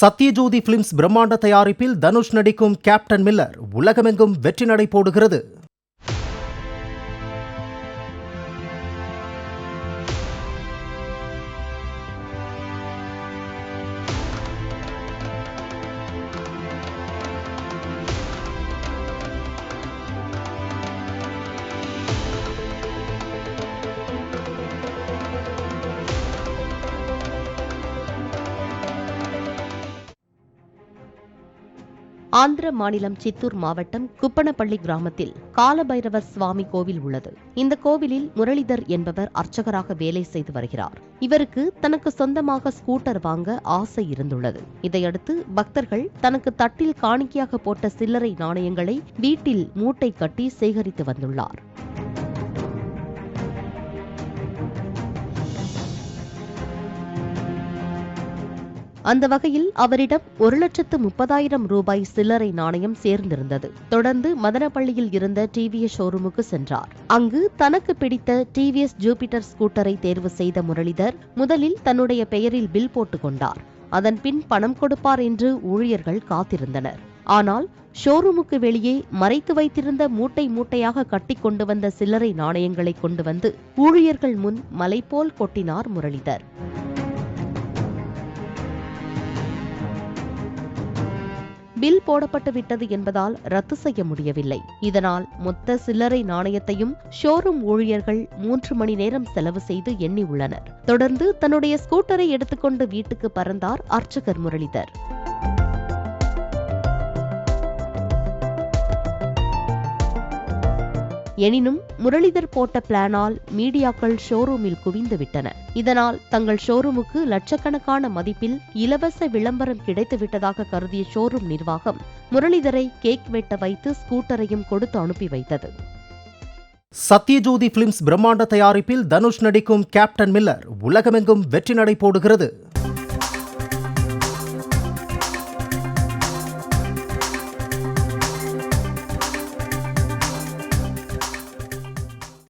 Sathyajothi films பிரம்மாண்ட தயாரிப்பில் தனுஷ் நடிக்கும் கேப்டன் மில்லர் உலகமெங்கும் வெற்றி நடை போடுகிறது. ஆந்திர மாநிலம் சித்தூர் மாவட்டம் குப்பனப்பள்ளி கிராமத்தில் காலபைரவர் சுவாமி கோவில் உள்ளது. இந்த கோவிலில் முரளிதர் என்பவர் அர்ச்சகராக வேலை செய்து வருகிறார். இவருக்கு தனக்கு சொந்தமாக ஸ்கூட்டர் வாங்க ஆசை இருந்துள்ளது. இதையடுத்து பக்தர்கள் தனக்கு தட்டில் காணிக்கையாக போட்ட சில்லறை நாணயங்களை வீட்டில் மூட்டை கட்டி சேகரித்து வந்துள்ளார். அந்த வகையில் அவரிடம் 1,30,000 ரூபாய் சில்லறை நாணயம் சேர்ந்திருந்தது. தொடர்ந்து மதனப்பள்ளியில் இருந்த டிவிஎஸ் ஷோரூமுக்கு சென்றார். அங்கு தனக்கு பிடித்த டிவிஎஸ் ஜூபிட்டர் ஸ்கூட்டரை தேர்வு செய்த முரளிதர் முதலில் தன்னுடைய பெயரில் பில் போட்டுக் கொண்டார். அதன் பின் பணம் கொடுப்பார் என்று ஊழியர்கள் காத்திருந்தனர். ஆனால் ஷோரூமுக்கு வெளியே மறைத்து வைத்திருந்த மூட்டை மூட்டையாக கட்டி கொண்டு வந்த சில்லறை நாணயங்களை கொண்டு வந்து ஊழியர்கள் முன் மலை போல் கொட்டினார் முரளிதர். பில் போடப்பட்டு விட்டது என்பதால் ரத்து செய்ய முடியவில்லை. இதனால் மொத்த சில்லறை நாணயத்தையும் ஷோரூம் ஊழியர்கள் 3 மணி நேரம் செலவு செய்து எண்ணி உள்ளனர். தொடர்ந்து தன்னுடைய ஸ்கூட்டரை எடுத்துக்கொண்டு வீட்டுக்கு பறந்தார் அர்ச்சகர் முரளிதர். எனினும் முரளிதர் போட்ட பிளானால் மீடியாக்கள் ஷோரூமில் குவிந்து விட்டன. இதனால் தங்கள் ஷோரூமுக்கு லட்சக்கணக்கான மதிப்பில் இலவச விளம்பரம் கிடைத்துவிட்டதாக கருதிய ஷோரூம் நிர்வாகம் முரளிதரை கேக் வெட்ட வைத்து ஸ்கூட்டரையும் கொடுத்து அனுப்பி வைத்தது. சத்யஜோதி பிலிம்ஸ் பிரம்மாண்ட தயாரிப்பில் தனுஷ் நடிக்கும் கேப்டன் மில்லர் உலகமெங்கும் வெற்றி நடை போடுகிறது.